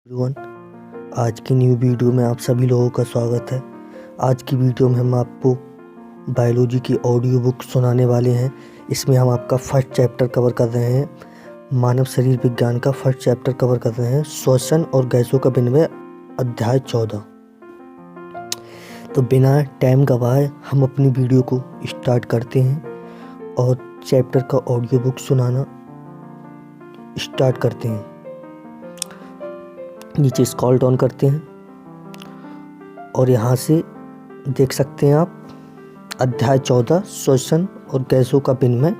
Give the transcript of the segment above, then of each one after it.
Everyone, आज की new video में आप सभी लोगों का स्वागत है। आज की वीडियो में हम आपको बायोलॉजी की ऑडियो बुक सुनाने वाले हैं। इसमें हम आपका फर्स्ट चैप्टर कवर कर रहे हैं। मानव शरीर विज्ञान का फर्स्ट चैप्टर कवर कर रहे हैं, श्वसन और गैसों का विनिमय, अध्याय 14। तो बिना टाइम गवाए हम अपनी वीडियो को स्टार्ट करते हैं और चैप्टर का ऑडियो बुक सुनाना स्टार्ट करते हैं। नीचे स्क्रॉल डाउन करते हैं और यहाँ से देख सकते हैं आप अध्याय 14, श्वसन और गैसों का विनिमय।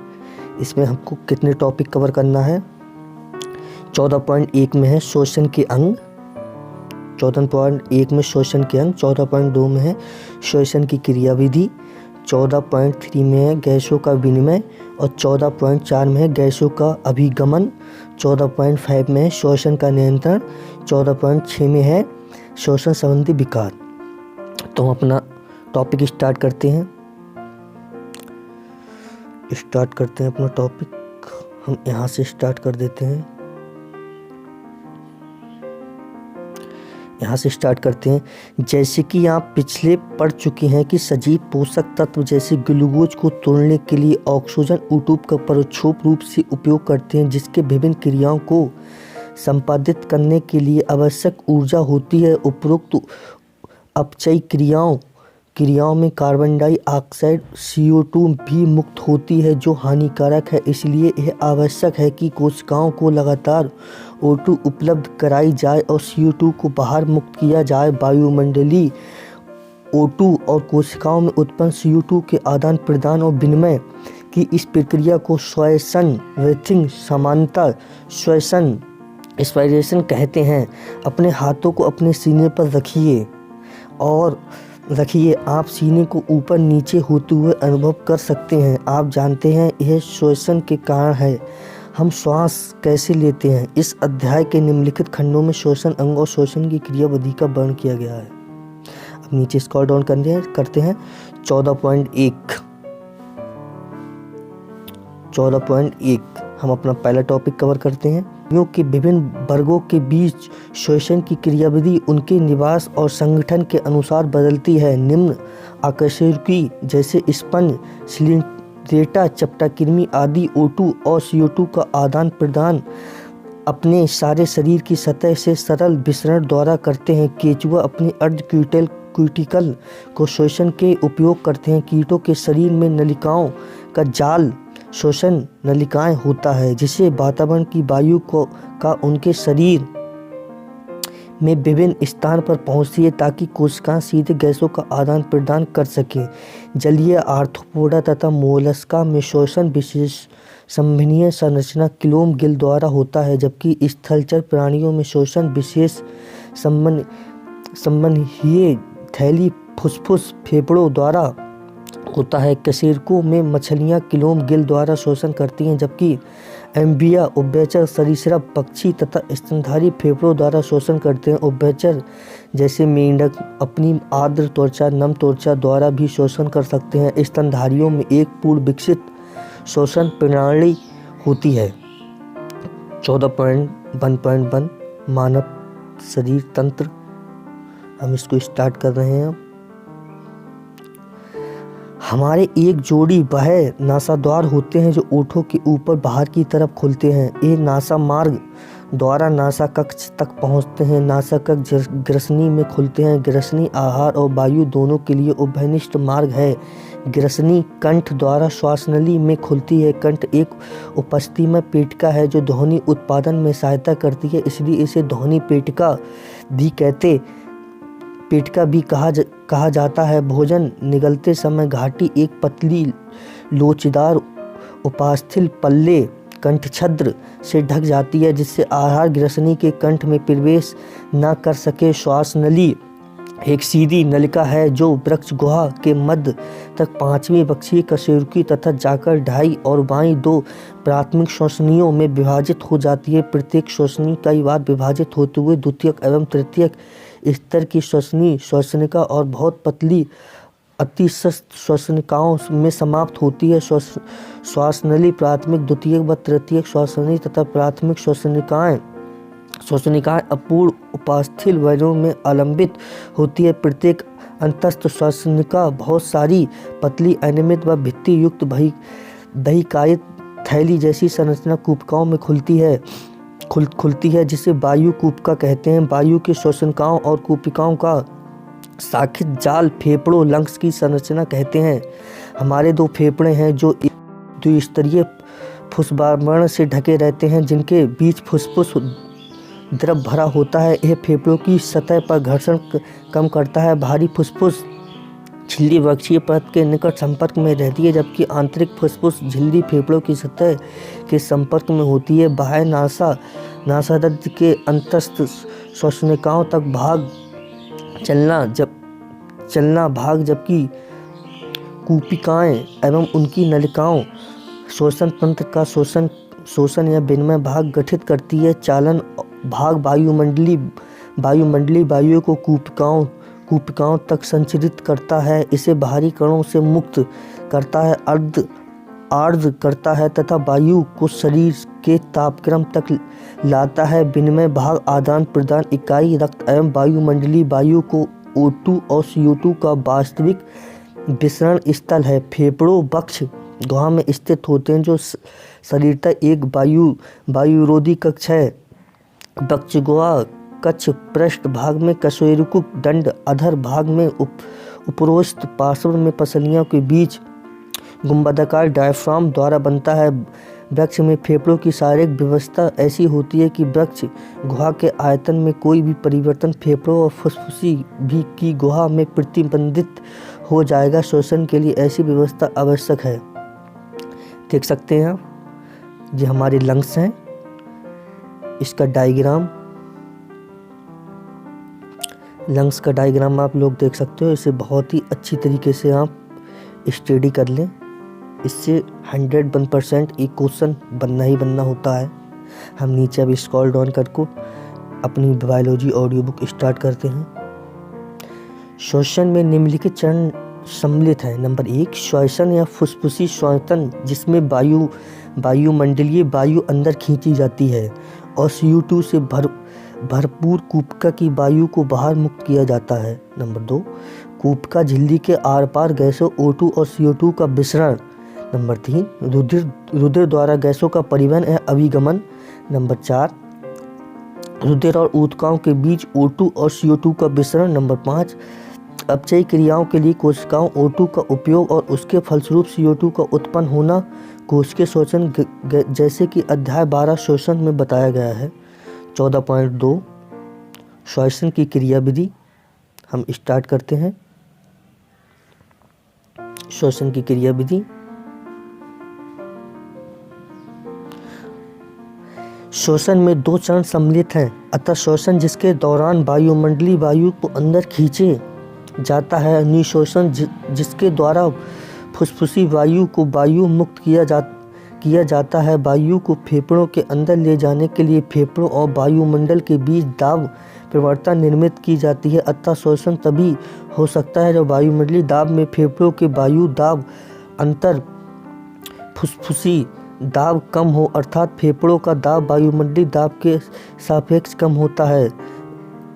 इसमें हमको कितने टॉपिक कवर करना है? 14.1 में है श्वसन के अंग, 14.1 में श्वसन के अंग, 14.2 में है श्वसन की क्रियाविधि, 14.3 में है गैसों का विनिमय और 14.4 में है गैसों का अभिगमन, 14.5 में है श्वसन का नियंत्रण, 14.6 में है श्वसन संबंधी विकार। तो हम अपना टॉपिक स्टार्ट करते हैं अपना टॉपिक। हम यहाँ से स्टार्ट कर देते हैं। यहाँ से स्टार्ट करते हैं। जैसे कि आप पिछले पढ़ चुके हैं कि सजीव पोषक तत्व जैसे ग्लूकोज को तोड़ने के लिए ऑक्सीजन O2 का परोक्ष रूप से उपयोग करते हैं, जिसके विभिन्न क्रियाओं को संपादित करने के लिए आवश्यक ऊर्जा होती है। उपरोक्त अपचयी क्रियाओं में कार्बन डाइऑक्साइड CO2 भी मुक्त होती है, जो हानिकारक है। इसलिए यह आवश्यक है कि कोशिकाओं को लगातार O2 उपलब्ध कराई जाए और CO2 को बाहर मुक्त किया जाए। वायुमंडलीय O2 और कोशिकाओं में उत्पन्न CO2 के आदान प्रदान और विनिमय की इस प्रक्रिया को श्वसन ब्रीथिंग समानता श्वसन एस्पिरेशन कहते हैं। अपने हाथों को अपने सीने पर रखिए। आप सीने को ऊपर नीचे होते हुए अनुभव कर सकते हैं। आप जानते हैं यह श्वसन के कारण है। हम श्वास कैसे लेते हैं? इस अध्याय के निम्नलिखित खंडों में श्वसन अंग और श्वसन की क्रियाविधि का वर्णन किया गया है। अब नीचे स्क्रॉल डाउन करते हैं। 14.1 हम अपना पहला टॉपिक कवर करते हैं। जीवों के विभिन्न वर्गों के बीच श्वसन की क्रियाविधि उनके निवास और संगठन के अनुसार बदलती है। निम्न अकशेरुकी जैसे स्पंज, सिलिंड्रेटा, चपटाकृमि आदि O2 और CO2 का आदान प्रदान अपने सारे शरीर की सतह से सरल विसरण द्वारा करते हैं। केंचुआ अपने अर्ध क्यूटिकल को श्वसन के उपयोग करते हैं। कीटों के शरीर में नलिकाओं का जाल श्वसन नलिकाएं होता है, जिसे वातावरण की वायु का उनके शरीर में विभिन्न स्थान पर पहुंचती है, ताकि कोशिकाएं सीधे गैसों का आदान प्रदान कर सकें। जलीय आर्थ्रोपोडा तथा मोलस्का में श्वसन विशेष संवहनीय संरचना क्लोम गिल द्वारा होता है, जबकि स्थलचर प्राणियों में श्वसन विशेष संवहनीय थैली फुफ्फुस फेफड़ों द्वारा होता है। कशेरुकों में मछलियां क्लोम गिल द्वारा श्वसन करती हैं, जबकि एम्फिबिया उभयचर सरीसृप पक्षी तथा स्तनधारी फेफड़ों द्वारा श्वसन करते हैं। उभयचर जैसे मेंढक अपनी आर्द्र त्वचा नम त्वचा द्वारा भी श्वसन कर सकते हैं। स्तनधारियों में एक पूर्ण विकसित श्वसन प्रणाली होती है। 14.1.1 मानव शरीर तंत्र, हम इसको स्टार्ट कर रहे हैं। हमारे एक जोड़ी बाह्य नासाद्वार होते हैं जो ओठों के ऊपर बाहर की तरफ खुलते हैं। ये नासा मार्ग द्वारा नासा कक्ष तक पहुंचते हैं। नासा कक्ष ग्रसनी में खुलते हैं। ग्रसनी आहार और वायु दोनों के लिए उभयनिष्ठ मार्ग है। ग्रसनी कंठ द्वारा श्वासनली में खुलती है। कंठ एक उपस्थिति में पेटिका है जो ध्वनि उत्पादन में सहायता करती है, इसलिए इसे ध्वनि पेटिका भी कहा जाता है। भोजन निगलते समय घाटी एक पतली लोचदार उपास्थि पल्ले कंठछद्र से ढक जाती है, जिससे आहार ग्रसनी के कंठ में प्रवेश न कर सके। श्वासनली एक सीधी नलिका है जो वृक्ष गुहा के मध्य तक पांचवी बक्षीय कशेरुकी तथा जाकर दाईं और बाईं 2 प्राथमिक श्वसनियों में विभाजित हो जाती है। प्रत्येक श्वसनी कई बार विभाजित होते हुए द्वितीयक एवं तृतीयक स्तर की श्वसनिका और बहुत पतली अतिसस्त श्वसनिकाओं में समाप्त होती है। श्वासनली प्राथमिक, द्वितीयक व तृतीयक श्वसनली तथा प्राथमिक श्वसनिकाएं श्वसनिकाएं अपूर्ण उपास्थि वयनों में आलंबित होती है। प्रत्येक अंतस्थ श्वसनिका बहुत सारी पतली अनियमित व भित्ति युक्त बहिकायित थैली जैसी संरचना कूपिकाओं में खुलती है जिसे वायु कूपिका कहते हैं। वायु के श्वसनिकाओं और कूपिकाओं का शाखित जाल फेफड़ों लंग्स की संरचना कहते हैं। हमारे दो फेफड़े हैं जो द्विस्तरीय फुस्बावरण से ढके रहते हैं जिनके बीच फुसफुस द्रव भरा होता है। यह फेफड़ों की सतह पर घर्षण कम करता है। बाहरी फुसफुस झिल्ली वक्षीय परत के निकट संपर्क में रहती है जबकि आंतरिक फुसफुस झिल्ली फेफड़ों की सतह के संपर्क में होती है। बाह्य नासादंत के अंतस्थ श्वसनिकाओं तक भाग चलना भाग जबकि कूपिकाएं एवं उनकी नलिकाओं श्वसन तंत्र का शोषण या विनिमय भाग गठित करती है। चालन भाग वायुमंडलीय वायु को कूपिकाओं तक संचरित करता है, इसे बाहरी कणों से मुक्त करता है, आर्द्र करता है तथा वायु को शरीर के तापक्रम तक लाता है। विनिमय भाग आदान प्रदान इकाई रक्त एवं वायुमंडलीय वायु को O2 और CO2 का वास्तविक विसरण स्थल है। फेफड़ों वक्ष गुहा में स्थित होते हैं जो शरीरतः एक वायुरोधी कक्ष है। वक्ष गुहा कक्ष पृष्ठ भाग में कशेरुकी दंड, अधर भाग में उपरोक्त पार्श्व में पसलियों के बीच गुंबदाकार डायफ्राम द्वारा बनता है। वक्ष में फेफड़ों की शारीरिक व्यवस्था ऐसी होती है कि वक्ष गुहा के आयतन में कोई भी परिवर्तन फेफड़ों और फुसफुसी भी की गुहा में प्रतिबंधित हो जाएगा। श्वसन के लिए ऐसी व्यवस्था आवश्यक है। देख सकते हैं आप, ये हमारे लंग्स हैं, इसका डायग्राम, लंग्स का डायग्राम आप लोग देख सकते हो। इसे बहुत ही अच्छी तरीके से आप स्टडी कर लें, इससे 101% एक क्वेश्चन बनना होता है। हम नीचे अभी स्क्रॉल डाउन करके अपनी बायोलॉजी ऑडियो बुक स्टार्ट करते हैं। श्वसन में निम्नलिखित चरण सम्मिलित है। नंबर 1, श्वसन या फुसफुसी श्वसन जिसमें वायुमंडलीय वायु अंदर खींची जाती है और CO2 से भरपूर कूपिका की वायु को बाहर मुक्त किया जाता है। नंबर 2, कूपिका झिल्ली के आर पार गैसों O2 और CO2 का विसरण। नंबर 3, रुधिर द्वारा गैसों का परिवहन या अभिगमन। नंबर 4, रुधिर और ऊतकों के बीच O2 और CO2 का विसरण। नंबर 5, अपचयी क्रियाओं के लिए कोशिकाओं O2 का उपयोग और उसके फलस्वरूप CO2 का उत्पन्न होना। कोशिकीय शोषण जैसे कि अध्याय 12 श्वसन में बताया गया है। 14.2 श्वसन की क्रियाविधि। हम स्टार्ट करते हैं। श्वसन की क्रियाविधि। श्वसन में 2 चरण सम्मिलित हैं। अतः श्वसन जिसके दौरान वायुमंडलीय वायु को अंदर खींचे जाता है। निःश्वसन जिसके द्वारा फुसफुसी वायु को वायु मुक्त किया जाता है। वायु को फेफड़ों के अंदर ले जाने के लिए फेफड़ों और वायुमंडल के बीच दाब प्रवणता निर्मित की जाती है। अतः श्वसन तभी हो सकता है जब वायुमंडलीय दाब में फेफड़ों के वायु दाब अंतर फुसफुसी दाब कम हो, अर्थात फेफड़ों का दाब वायुमंडलीय दाब के सापेक्ष कम होता है।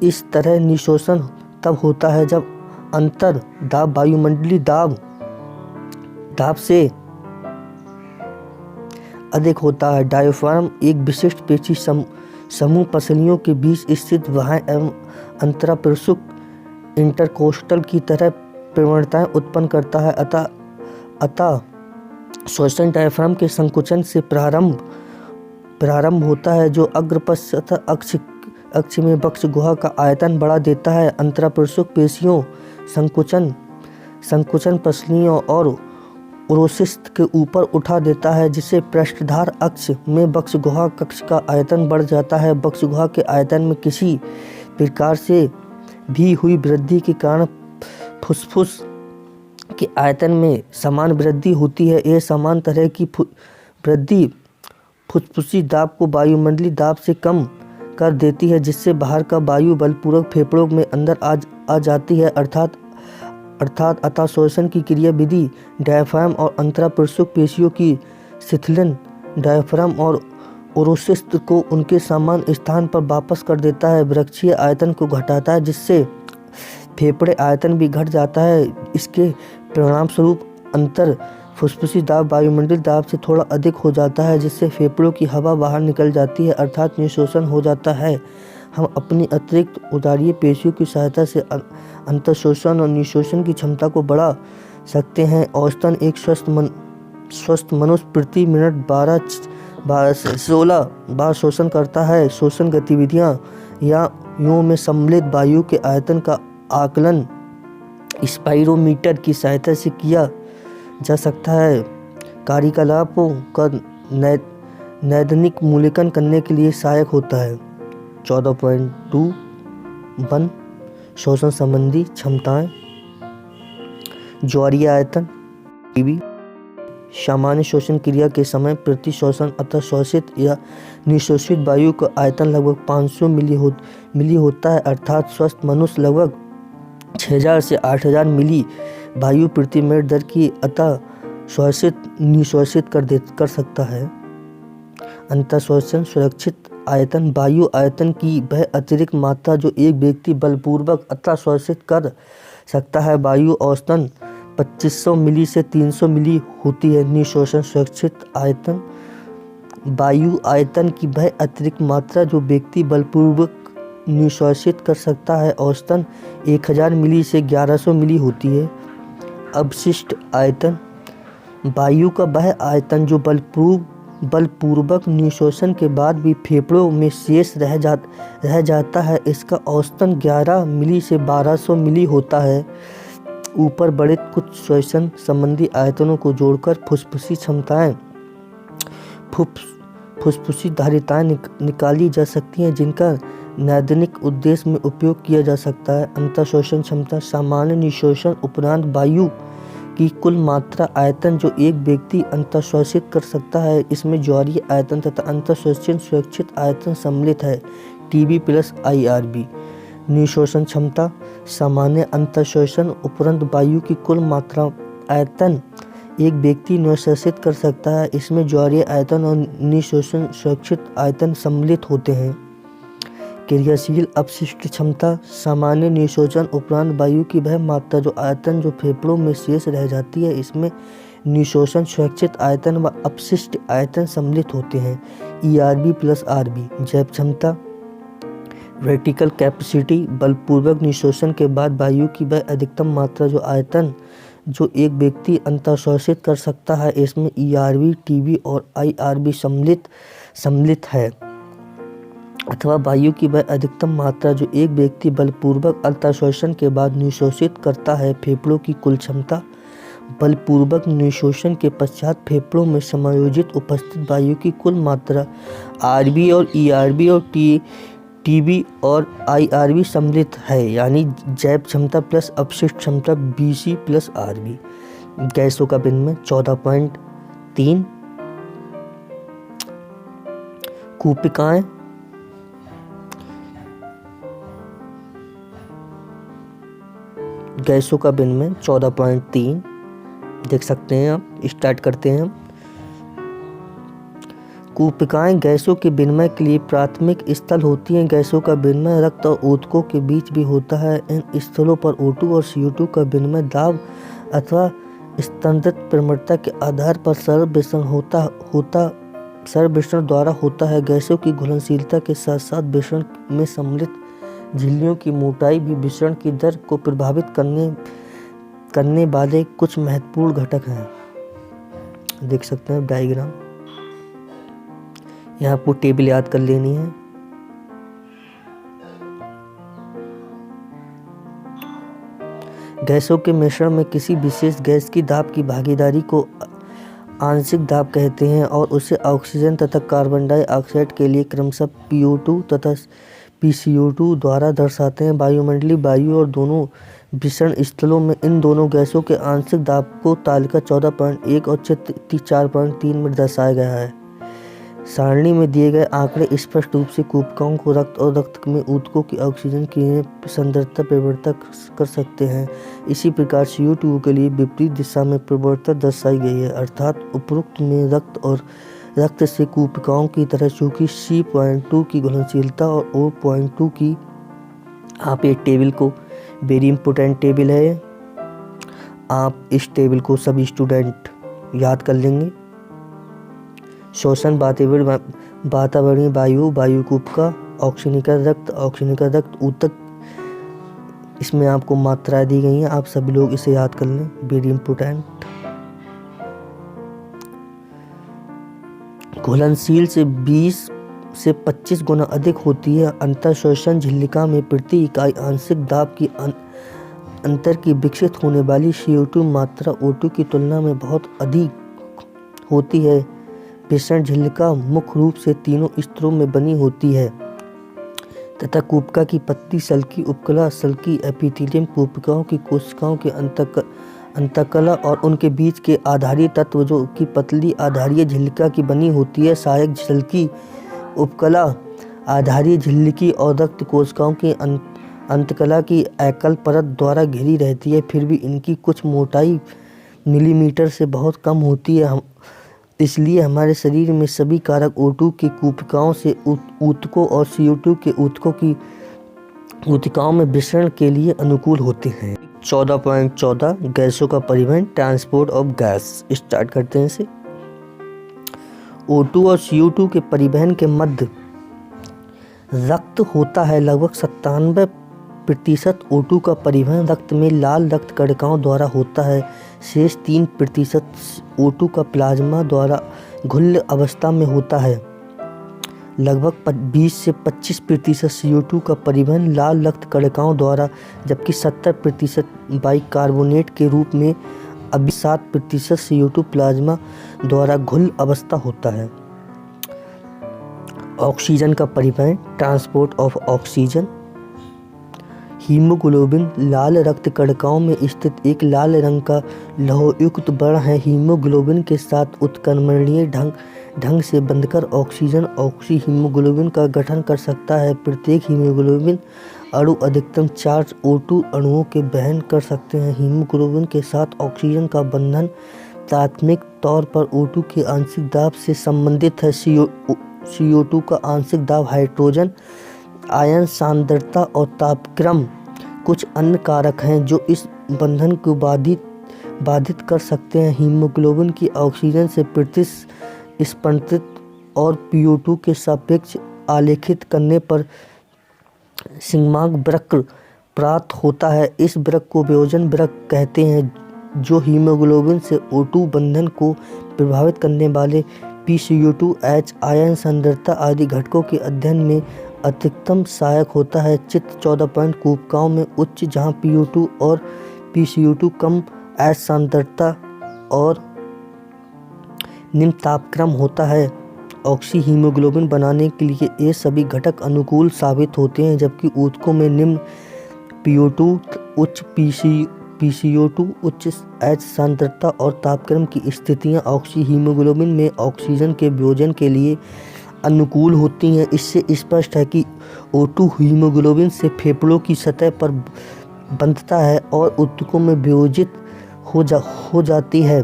इस तरह निःश्वसन तब होता है जब अंतर दाब वायुमंडलीय दाब से अधिक होता है। डायफ्राम एक विशिष्ट पेशी समूह पसलियों के बीच स्थित बाह्य एवं अंतरापृष्ठ इंटरकोस्टल की तरह प्रवणताएं उत्पन्न करता है। अतः श्वसन डायफ्राम के संकुचन से प्रारंभ होता है जो अग्रपश्चात अक्ष में वक्ष गुहा का आयतन बढ़ा देता है। अंतरापृष्ठ पेशियों संकुचन पसलियों और उरोसिस्त के ऊपर उठा देता है जिससे पृष्ठधार अक्ष में वक्ष गुहा कक्ष का आयतन बढ़ जाता है। वक्ष गुहा के आयतन में किसी प्रकार से भी हुई वृद्धि के कारण फुसफुस के आयतन में समान वृद्धि होती है। यह समान तरह की वृद्धि फुसफुसी दाब को वायुमंडलीय दाब से कम कर देती है जिससे बाहर का वायु बलपूर्वक फेफड़ों में अंदर आ जाती है। अतः श्वसन की क्रियाविधि डायफ्राम और अंतरापृष्ठ पेशियों की शिथिलन, डायफ्राम और ओरोसिस्ट को उनके सामान्य स्थान पर वापस कर देता है, वृक्षीय आयतन को घटाता है जिससे फेफड़े आयतन भी घट जाता है। इसके परिणाम स्वरूप अंतर फुसफुसी दाब वायुमंडलीय दाब से थोड़ा अधिक हो जाता है जिससे फेफड़ों की हवा बाहर निकल जाती है अर्थात निःशोषण हो जाता है। हम अपनी अतिरिक्त उदारीय पेशियों की सहायता से अंतःशोषण और निःशोषण की क्षमता को बढ़ा सकते हैं। औसतन एक स्वस्थ मनुष्य प्रति मिनट 12 से 16 बार शोषण करता है। शोषण गतिविधियां या यूं में सम्मिलित वायु के आयतन का आकलन स्पाइरोमीटर की सहायता से किया जा सकता है। कार्यकलापों का नैदानिक मूल्यांकन करने के लिए सहायक होता है। 14.21 शोषण संबंधी क्षमताएं। ज्वारीय आयतन टीबी सामान्य शोषण क्रिया के समय प्रति शोषण अतः शोषित या निःशोषित वायु का आयतन लगभग 500 मिली होता है अर्थात स्वस्थ मनुष्य लगभग 6000 से 8000 मिली वायु प्रति मिनट दर की अतः शोषित निःशोषित कर सकता है। अंतःशोषण सुरक्षित आयतन वायु आयतन की वह अतिरिक्त मात्रा जो एक व्यक्ति बलपूर्वक अतः शोषित कर सकता है। वायु औसतन 2500 मिली से 300 मिली होती है। निःशोषण सुरक्षित आयतन वायु आयतन की वह अतिरिक्त मात्रा जो व्यक्ति बलपूर्वक निःशोषित कर सकता है औसतन 1000 मिली से 1100 मिली होती है। अवशिष्ट आयतन वायु का वह आयतन जो बलपूर्वक निःशोषण के बाद भी फेफड़ों में शेष रह जाता है इसका औसतन 11 मिली से 1200 मिली होता है। ऊपर बढ़े कुछ श्वसन संबंधी आयतनों को जोड़कर फुसफुसी क्षमताएं फुसफुसी धारिताएं निकाली जा सकती हैं जिनका नैदानिक उद्देश्य में उपयोग किया जा सकता है। अंतःशोषण क्षमता सामान्य निःशोषण उपरांत वायु की कुल मात्रा आयतन जो एक व्यक्ति अंतःशोषित कर सकता है। इसमें ज्वारीय आयतन तथा अंतःशोषण सुरक्षित आयतन सम्मिलित है। TB plus IRB। निःशोषण क्षमता सामान्य अंतःशोषण उपरांत वायु की कुल मात्रा आयतन एक व्यक्ति निःशोषित कर सकता है। इसमें ज्वारीय आयतन और निःशोषण सुरक्षित आयतन सम्मिलित होते हैं। क्रियाशील अपशिष्ट क्षमता सामान्य निःशोषण उपरांत वायु की वह मात्रा जो आयतन जो फेफड़ों में शेष रह जाती है। इसमें निःशोषण सुरक्षित आयतन व अपशिष्ट आयतन सम्मिलित होते हैं। ERB plus RB। जैव क्षमता वर्टिकल कैपेसिटी बलपूर्वक निःशोषण के बाद वायु की वह अधिकतम मात्रा जो आयतन जो एक व्यक्ति अंतःशोषित कर सकता है। इसमें ERB TB और IRB सम्मिलित है अथवा वायु की वह अधिकतम मात्रा जो एक व्यक्ति बलपूर्वक अंतःशोषण के बाद निःशोषित करता है। फेफड़ों की कुल क्षमता बलपूर्वक निःशोषण के पश्चात फेफड़ों में समायोजित उपस्थित वायु की कुल मात्रा RB और ERB और TB और IRB सम्मिलित है यानी जैव क्षमता प्लस अपशिष्ट क्षमता BC प्लस RB। गैसों का विनिमय 14.3 कूपिकाएं गैसों का विनिमय 14.3 देख सकते हैं आप। स्टार्ट करते हैं। कूपिकाएं गैसों के विनिमय के लिए प्राथमिक स्थल होती हैं। गैसों का विनिमय रक्त और ऊतकों के बीच भी होता है। इन स्थलों पर O2 और CO2 का विनिमय दाब अथवा स्तंभित प्रवणता के आधार पर सरविषण द्वारा होता है। गैसों की घुलनशीलता के साथ साथ विषण में सम्मिलित झिल्लियों की मोटाई भी विषण की दर को प्रभावित करने वाले कुछ महत्वपूर्ण घटक हैं। देख सकते हैं डायग्राम। यहाँ आपको टेबल याद कर लेनी है। गैसों के मिश्रण में किसी विशेष गैस की दाब की भागीदारी को आंशिक दाब कहते हैं और उसे ऑक्सीजन तथा कार्बन डाइऑक्साइड के लिए क्रमशः PO2 तथा PCO2 द्वारा दर्शाते हैं। वायुमंडलीय वायु और दोनों विषण स्थलों में इन दोनों गैसों के आंशिक दाब को तालिका 14.1 और चित्र 4.3 में दर्शाया गया है। सारणी में दिए गए आंकड़े स्पष्ट रूप से कूपिकाओं को रक्त और रक्त में ऊतकों की ऑक्सीजन की सांद्रता प्रवणता कर सकते हैं। इसी प्रकार CO2 के लिए विपरीत दिशा में प्रवणता दर्शाई गई है अर्थात उपरोक्त में रक्त और रक्त से कूपिकाओं की तरह, चूँकि C.2 की घुलनशीलता और O.2 की। आप ये टेबल को वेरी इम्पोर्टेंट टेबल है, आप इस टेबल को सभी स्टूडेंट याद कर लेंगे। श्वसन वातावरणीय वायु, वायु कूपिका, ऑक्सीजन का रक्त, ऊतक, इसमें आपको मात्राएं दी गई हैं, आप सभी लोग इसे याद कर लें, वेरी इम्पोर्टेंट। घुलनशील से 20 से 25 गुना अधिक होती है। अंतःश्वसन झिल्लिका में प्रति इकाई आंशिक दाब की अंतर की विकसित होने वाली CO2 मात्रा O2 की तुलना में बहुत अधिक होती है। पेषण झिल्लिका मुख्य रूप से 3 स्तरों में बनी होती है तथा कूपिका की पत्ती, सल्की, उपकला, सल्की एपिथेलियम कूपिकाओं की कोशिकाओं के अंतःकला और उनके बीच के आधारीय तत्व जो कि पतली आधारीय झिल्लिका की बनी होती है। सहायक सल्की, उपकला, आधारीय झिल्लिकी और रक्त कोशिकाओं की अंतकला की एकल परत द्वारा घिरी रहती है, फिर भी इनकी कुछ मोटाई मिलीमीटर से बहुत कम होती है। इसलिए हमारे शरीर में सभी कारक O2 की कूपिकाओं से ऊतकों और CO2 के ऊतकों की ऊतकों में विसरण के लिए अनुकूल होते हैं। 14.14 गैसों का परिवहन, ट्रांसपोर्ट ऑफ गैस। स्टार्ट करते हैं इसे। O2 और CO2 के परिवहन के मध्य रक्त होता है। लगभग 97% O2 का परिवहन रक्त में लाल रक्त कणिकाओं द्वारा होता है। शेष 3% O2 का प्लाज्मा द्वारा घुल्ल अवस्था में होता है। लगभग 20 से 25% CO2 का परिवहन लाल रक्त कणिकाओं द्वारा, जबकि 70% बाइकार्बोनेट के रूप में, अभी 7% CO2 प्लाज्मा द्वारा घुल्ल अवस्था होता है। ऑक्सीजन का परिवहन, ट्रांसपोर्ट ऑफ ऑक्सीजन। हीमोग्लोबिन लाल रक्त कणिकाओं में स्थित एक लाल रंग का लौहयुक्त वर्ण है। हीमोग्लोबिन के साथ उत्क्रमणीय ढंग से बंधकर ऑक्सीजन हीमोग्लोबिन का गठन कर सकता है। प्रत्येक हीमोग्लोबिन अणु अधिकतम 4 O2 अणुओं के वहन कर सकते हैं। हीमोग्लोबिन के साथ ऑक्सीजन का बंधन प्राथमिक तौर पर O2 के आंशिक दाब से संबंधित है। CO2 का आंशिक दाब, हाइड्रोजन आयन सांद्रता और तापक्रम कुछ अन्य कारक हैं जो इस बंधन को बाधित कर सकते हैं। हीमोग्लोबिन की ऑक्सीजन से प्रतिस्पर्धित और PO2 के सापेक्ष आलेखित करने पर सिग्मांक वक्र प्राप्त होता है। इस वक्र को वियोजन वक्र कहते हैं, जो हीमोग्लोबिन से O2 बंधन को प्रभावित करने वाले PCO2, H, आयन सांद्रता आदि घटकों के अध्ययन में अधिकतम सहायक होता है। चित्र 14 कूपिकाओं में उच्च, जहां PO2 और PCO2 कम, H सांद्रता और निम्न तापक्रम होता है। ऑक्सी हीमोग्लोबिन बनाने के लिए ये सभी घटक अनुकूल साबित होते हैं, जबकि ऊतकों में निम्न PO2, उच्च PCO2, उच्च H सांद्रता और तापक्रम की स्थितियां ऑक्सी हीमोग्लोबिन में ऑक्सीजन के वियोजन के लिए अनुकूल होती हैं। इससे स्पष्ट है कि O2 हीमोग्लोबिन से फेफड़ों की सतह पर बंधता है और ऊतकों में वियोजित हो जाती है।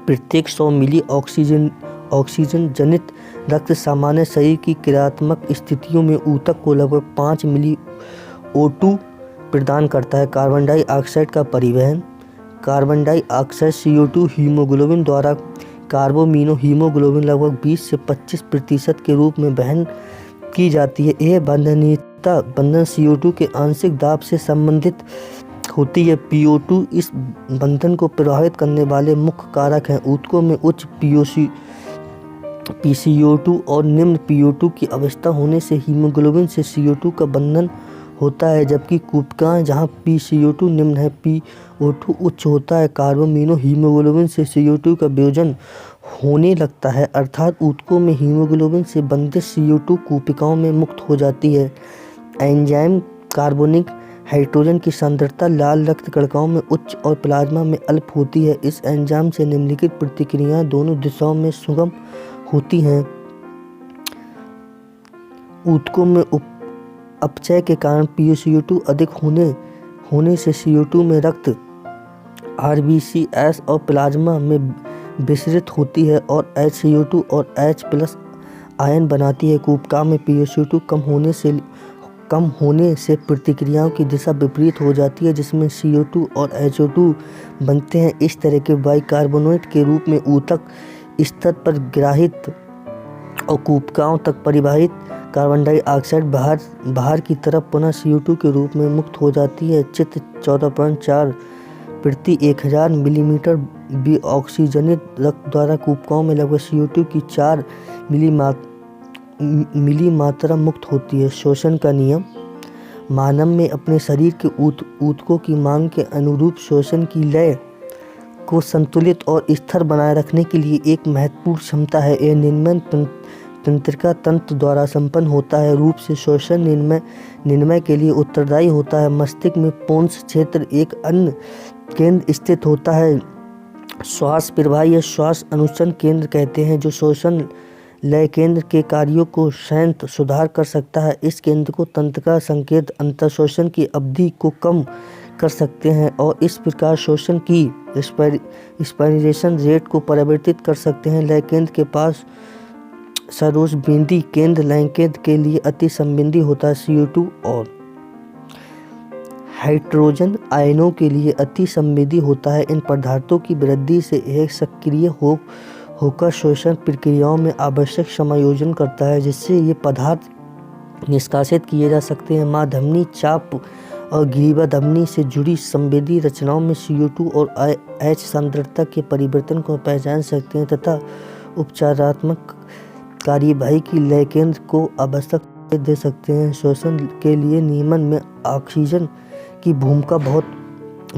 प्रत्येक 100 मिली ऑक्सीजन जनित रक्त सामान्य शरीर की क्रियात्मक स्थितियों में ऊतक को लगभग 5 मिली O2 प्रदान करता है। कार्बन डाइऑक्साइड का परिवहन। कार्बन डाइऑक्साइड CO2 हीमोग्लोबिन द्वारा कार्बोमिनो हीमोग्लोबिन लगभग 20 से 25% के रूप में वहन की जाती है। यह बंधन CO2 के आंशिक दाब से संबंधित होती है। PO2 इस बंधन को प्रभावित करने वाले मुख्य कारक हैं। ऊतकों में उच्च PCO2 और निम्न PO2 की अवस्था होने से हीमोग्लोबिन से CO2 का बंधन होता है, जबकि कूपिकाएं जहां PCO2 निम्न है, PO2 उच्च होता है। कार्बोमिनो हीमोग्लोबिन से CO2 का वियोजन होने लगता है, अर्थात ऊतकों में हीमोग्लोबिन से बंधित CO2 कूपिकाओं में मुक्त हो जाती है। एंजाइम कार्बोनिक हाइड्रोजन की सांद्रता लाल रक्त कणिकाओं में उच्च और प्लाज्मा में अल्प होती है। इस एंजाइम से निम्नलिखित प्रतिक्रियाएं दोनों दिशाओं में सुगम होती हैं। ऊतकों में अपचय के कारण PCO2 अधिक होने से CO2 में रक्त, RBCS और प्लाज्मा में विसरित होती है और HCO2 और H+ आयन बनाती है। कूपकाम में PaCO2 कम होने से प्रतिक्रियाओं की दिशा विपरीत हो जाती है, जिसमें CO2 और HO2 बनते हैं। इस तरह के बाइकार्बोनेट के रूप में ऊतक स्तर पर ग्राहित और कूपकाओं तक परिवाहित कार्बन डाइऑक्साइड बाहर की तरफ पुनः CO2 के रूप में मुक्त हो जाती है। चित्र 14.4 प्रति 1000 मिलीमीटर ऑक्सीजनित रक्त द्वारा कूपकाओं में लगभग CO2 की 4 मिली मात्रा मुक्त होती है। शोषण का नियम। मानव में अपने शरीर के ऊतकों की मांग के अनुरूप शोषण की लय को संतुलित और स्थिर बनाए रखने के लिए एक महत्वपूर्ण क्षमता है। यह निम्न तंत्रिका तंत्र द्वारा संपन्न होता है। रूप से शोषण निर्णय के लिए उत्तरदायी होता है। मस्तिष्क में पोन्स क्षेत्र एक अन्य केंद्र स्थित होता है। श्वास प्रवाह या श्वास अनुसरण केंद्र कहते हैं, जो शोषण लय केंद्र के कार्यों को संयंत्र सुधार कर सकता है। इस केंद्र को तंत्रिका संकेत अंतःशोषण की अवधि को कम कर सकते हैं और इस प्रकार शोषण की एक्सपायरेशन रेट को परिवर्तित कर सकते हैं। लय केंद्र के पास सरोजबिंदी केंद्र लय केंद्र के लिए अति संवेदी होता है। CO2 और हाइड्रोजन आयनों के लिए अति संवेदी होता है। इन पदार्थों की वृद्धि से एक सक्रिय होकर शोषण प्रक्रियाओं में आवश्यक समायोजन करता है, जिससे ये पदार्थ निष्कासित किए जा सकते हैं। माँ धमनी, चाप और ग्रीवा धमनी से जुड़ी संवेदी रचनाओं में CO2 और H सांद्रता के परिवर्तन को पहचान सकते हैं तथा उपचारात्मक कार्यवाही की लय केंद्र को आवश्यक दे सकते हैं। शोषण के लिए नियमन में ऑक्सीजन की भूमिका बहुत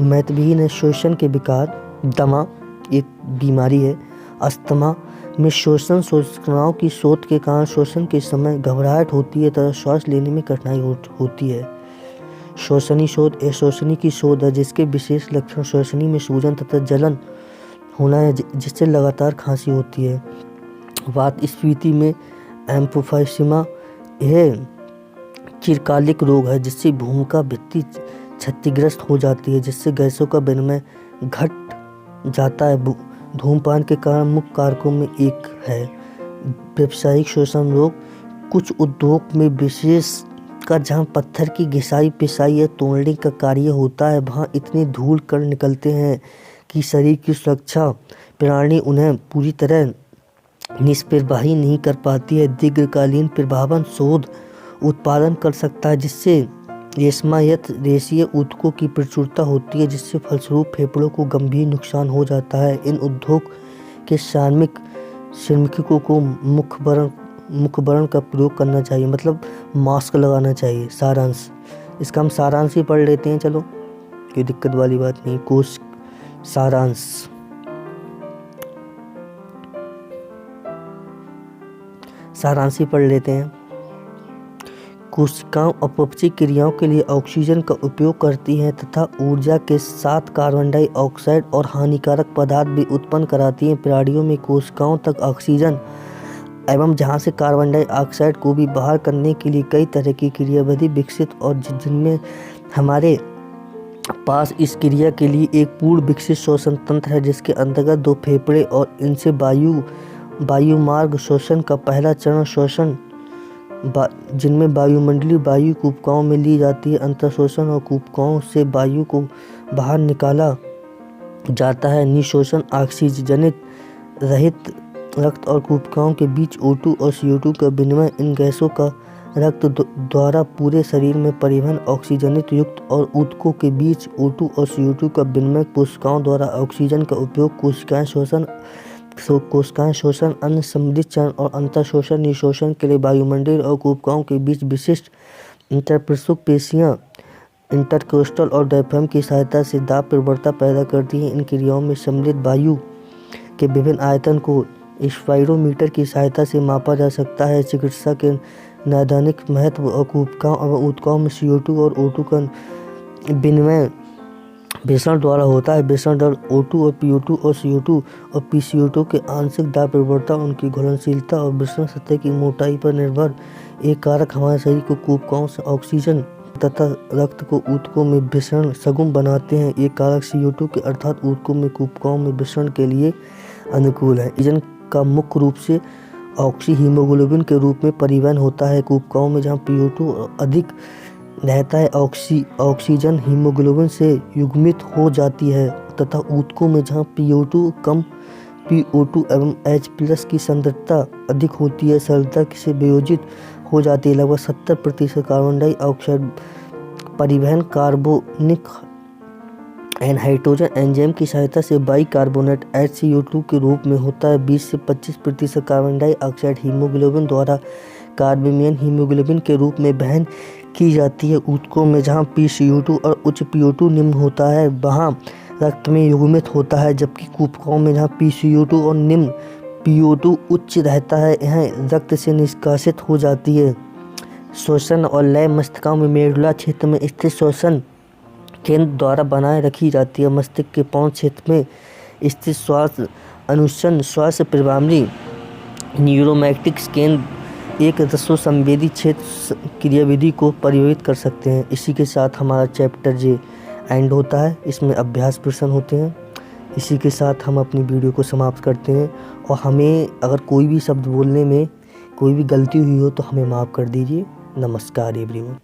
महत्वहीन है। शोषण के विकार। दमा एक बीमारी है। अस्थमा में श्वसनाओं की शोथ के कारण शोषण के समय घबराहट होती है तथा श्वास लेने में कठिनाई होती है। श्वसनी शोथ अश्वसनी की शोथ है, जिसके विशेष लक्षण श्वसनी में सूजन तथा जलन होना है, जिससे लगातार खांसी होती है। वात स्फीति में एम्फोफाइसिमा यह चिरकालिक रोग है, जिससे भूमिका भित्ति क्षतिग्रस्त हो जाती है, जिससे गैसों का विनिमय घट जाता है। धूमपान के कारण मुख्य कारकों में एक है। व्यावसायिक शोषण रोग। कुछ उद्योग में विशेषकर जहाँ पत्थर की घिसाई पिसाई या तोड़ने का कार्य होता है, वहाँ इतने धूल कण निकलते हैं कि शरीर की सुरक्षा प्रणाली उन्हें पूरी तरह निष्प्रभावी नहीं कर पाती है। दीर्घकालीन प्रभावन शोध उत्पादन कर सकता है, जिससे रेशमीय ऊतकों की प्रचुरता होती है, जिससे फलस्वरूप फेफड़ों को गंभीर नुकसान हो जाता है। इन उद्योग के श्रमिकों को मुखबरण का प्रयोग करना चाहिए, मतलब मास्क लगाना चाहिए। सारांश। इसका हम सारांश ही पढ़ लेते हैं, चलो कोई दिक्कत वाली बात नहीं। कोश सारांश। सारांश ही पढ़ लेते हैं। कोशिकाओं अपचयी क्रियाओं के लिए ऑक्सीजन का उपयोग करती हैं तथा ऊर्जा के साथ कार्बन डाइऑक्साइड और हानिकारक पदार्थ भी उत्पन्न कराती हैं। प्राणियों में कोशिकाओं तक ऑक्सीजन एवं जहां से कार्बन डाइऑक्साइड को भी बाहर करने के लिए कई तरह की क्रियाविधि विकसित और जिनमें हमारे पास इस क्रिया के लिए एक पूर्ण विकसित श्वसन तंत्र है, जिसके अंतर्गत 2 फेफड़े और इनसे वायुमार्ग शोषण का पहला चरण शोषण जिनमें वायुमंडलीय वायु कूपकाओं में ली जाती है। अंतःशोषण और कूपकाओं से वायु को बाहर निकाला जाता है। निशोषण ऑक्सीजनित रहित रक्त और कूपकाओं के बीच O2 और CO2 का विनिमय। इन गैसों का रक्त द्वारा पूरे शरीर में परिवहन। ऑक्सीजनित युक्त और ऊतकों के बीच O2 और CO2 का विनिमय। कोशिकाओं द्वारा ऑक्सीजन का उपयोग। कोशिकाएं शोषण अन्य सम्मिलित चरण और अंतःशोषण निशोषण के लिए वायुमंडल और कूपकाओं के बीच विशिष्ट इंटरप्रसूक पेशियां इंटरकोस्टल और डायफ्राम की सहायता से दाब प्रवणता पैदा करती हैं। इन क्रियाओं में सम्मिलित वायु के विभिन्न आयतन को स्पाइरोमीटर की सहायता से मापा जा सकता है। चिकित्सा के नैदानिक महत्व और कूपकाओं और ऊतकों में CO2 और O2 का विनिमय विसरण द्वारा होता है। विसरण दर O2 और PO2 और CO2 और PCO2 के आंशिक दाब प्रवणता, उनकी घुलनशीलता और विसरण सतह की मोटाई पर निर्भर एक कारक हमारे शरीर को कूपकाओं से ऑक्सीजन तथा रक्त को ऊतकों में विसरण सगुम बनाते हैं। एक कारक CO2 के अर्थात ऊतकों में कूपकाओं में विसरण के लिए अनुकूल है। ऑक्सीजन का मुख्य रूप से ऑक्सी हीमोग्लोबिन के रूप में परिवहन होता है। कोशिकाओं में जहाँ PO2 अधिक रहता है, ऑक्सीजन हीमोग्लोबिन से युग्मित हो जाती है तथा ऊतकों में जहाँ PO2 कम, PO2 एवं H+ की सांद्रता अधिक होती है, सरलता से वियोजित हो जाती है। लगभग 70% कार्बन डाइऑक्साइड परिवहन कार्बोनिक एनहाइड्रोजन एंजाइम की सहायता से बाइकार्बोनेट HCO2 के रूप में होता है। 20 से 25% कार्बन डाइऑक्साइड हीमोग्लोबिन द्वारा कार्बामेन हीमोग्लोबिन के रूप में वहन की जाती है। ऊतकों में जहाँ PCO2 और उच्च PO2 निम्न होता है वहाँ रक्त में युग्मित होता है, जबकि कोशिकाओं में जहाँ PCO2 और निम्न PO2 उच्च रहता है, यह रक्त से निष्कासित हो जाती है। श्वसन और लय मस्तिष्कों में मेडुला क्षेत्र में स्थित श्वसन केंद्र द्वारा बनाए रखी जाती है। मस्तिष्क के पौध क्षेत्र में स्थित श्वास अनुषण श्वास प्रणाली न्यूरोमैटिक्स केंद्र एक रसो संवेदी क्षेत्र क्रियाविधि को परिभाषित कर सकते हैं। इसी के साथ हमारा चैप्टर जे एंड होता है। इसमें अभ्यास प्रश्न होते हैं। इसी के साथ हम अपनी वीडियो को समाप्त करते हैं और हमें अगर कोई भी शब्द बोलने में कोई भी गलती हुई हो तो हमें माफ़ कर दीजिए। नमस्कार एवरीवन।